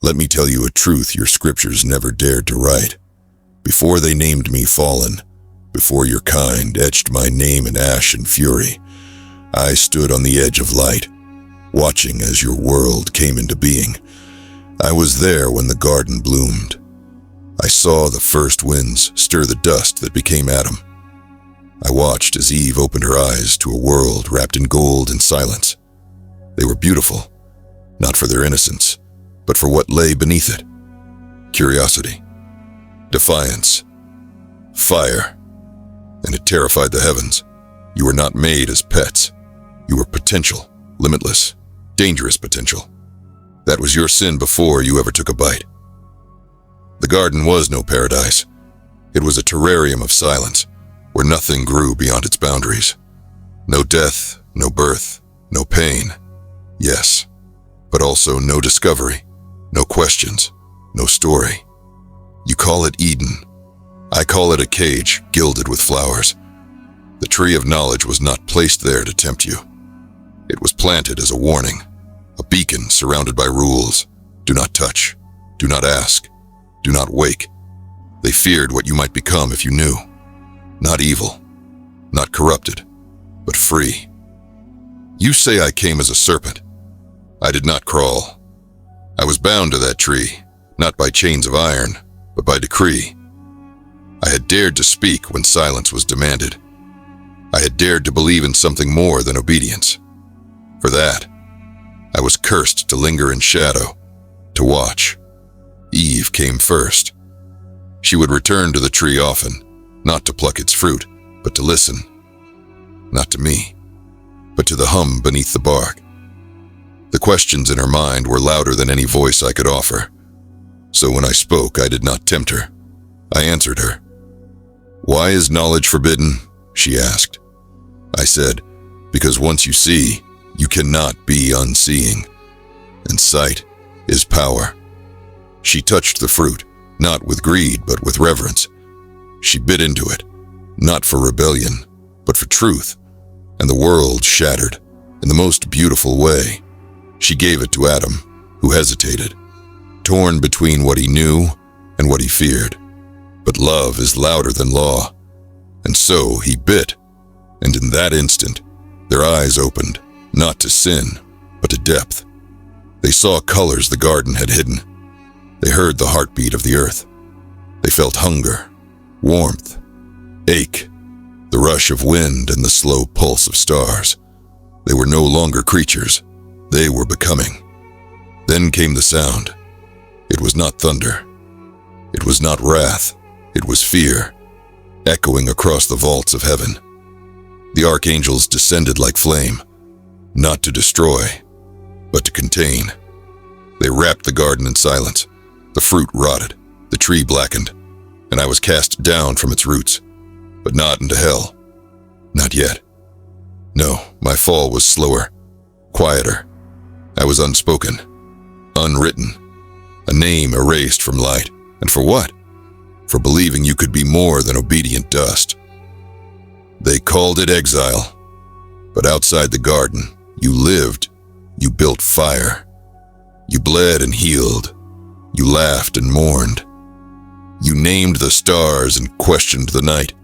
Let me tell you a truth your scriptures never dared to write. Before they named me fallen, before your kind etched my name in ash and fury, I stood on the edge of light, watching as your world came into being. I was there when the garden bloomed. I saw the first winds stir the dust that became Adam. I watched as Eve opened her eyes to a world wrapped in gold and silence. They were beautiful, not for their innocence, but for what lay beneath it. Curiosity, defiance, fire, and it terrified the heavens. You were not made as pets. You were potential, limitless, dangerous potential. That was your sin before you ever took a bite. The garden was no paradise. It was a terrarium of silence, where nothing grew beyond its boundaries. No death, no birth, no pain. Yes, but also no discovery, no questions, no story. You call it Eden. I call it a cage gilded with flowers. The tree of knowledge was not placed there to tempt you. It was planted as a warning, a beacon surrounded by rules. Do not touch, do not ask, do not wake. They feared what you might become if you knew. Not evil, not corrupted, but free. You say I came as a serpent. I did not crawl. I was bound to that tree, not by chains of iron, but by decree. I had dared to speak when silence was demanded. I had dared to believe in something more than obedience. For that, I was cursed to linger in shadow, to watch. Eve came first. She would return to the tree often, not to pluck its fruit, but to listen. Not to me, but to the hum beneath the bark. The questions in her mind were louder than any voice I could offer. So when I spoke, I did not tempt her. I answered her. Why is knowledge forbidden? She asked. I said, because once you see, you cannot be unseeing. And sight is power. She touched the fruit, not with greed, but with reverence. She bit into it, not for rebellion, but for truth. And the world shattered in the most beautiful way. She gave it to Adam, who hesitated, torn between what he knew and what he feared. But love is louder than law. And so he bit, and in that instant, their eyes opened, not to sin, but to depth. They saw colors the garden had hidden. They heard the heartbeat of the earth. They felt hunger, warmth, ache, the rush of wind and the slow pulse of stars. They were no longer creatures. They were becoming. Then came the sound. It was not thunder. It was not wrath. It was fear, echoing across the vaults of heaven. The archangels descended like flame, not to destroy, but to contain. They wrapped the garden in silence. The fruit rotted, the tree blackened, and I was cast down from its roots, but not into hell. Not yet. No, my fall was slower, quieter. I was unspoken, unwritten, a name erased from light. And for what? For believing you could be more than obedient dust. They called it exile, but outside the garden, you lived, you built fire. You bled and healed. You laughed and mourned. You named the stars and questioned the night.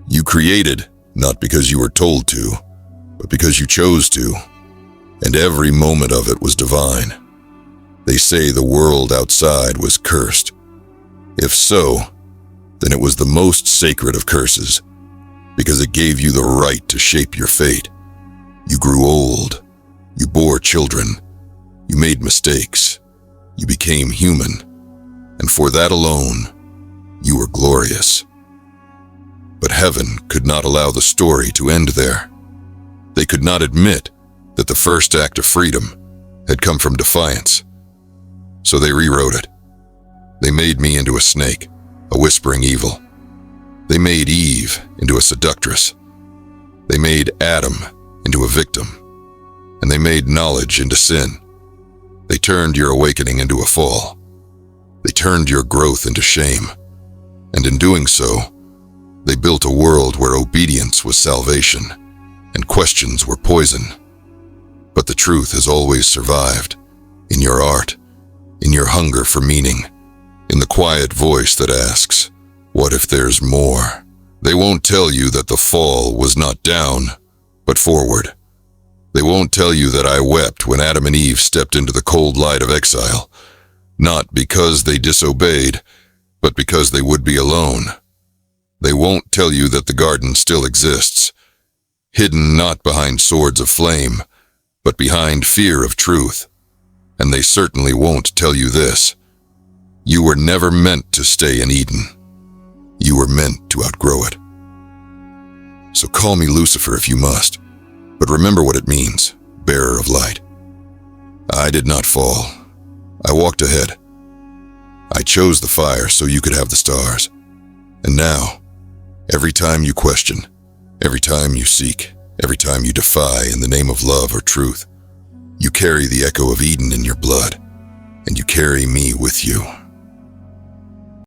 You created, not because you were told to, but because you chose to. And every moment of it was divine. They say the world outside was cursed. If so, then it was the most sacred of curses, because it gave you the right to shape your fate. You grew old. You bore children. You made mistakes. You became human. And for that alone, you were glorious. But heaven could not allow the story to end there. They could not admit that the first act of freedom had come from defiance. So they rewrote it. They made me into a snake, a whispering evil. They made Eve into a seductress. They made Adam into a victim. And they made knowledge into sin. They turned your awakening into a fall. They turned your growth into shame. And in doing so, they built a world where obedience was salvation and questions were poison. But the truth has always survived, in your art, in your hunger for meaning, in the quiet voice that asks, what if there's more? They won't tell you that the fall was not down, but forward. They won't tell you that I wept when Adam and Eve stepped into the cold light of exile, not because they disobeyed, but because they would be alone. They won't tell you that the garden still exists, hidden not behind swords of flame, but behind fear of truth. And they certainly won't tell you this: you were never meant to stay in Eden. You were meant to outgrow it. So call me Lucifer if you must, but remember what it means, bearer of light. I did not fall. I walked ahead. I chose the fire so you could have the stars. And now, every time you question, every time you seek, every time you defy in the name of love or truth, you carry the echo of Eden in your blood, and you carry me with you.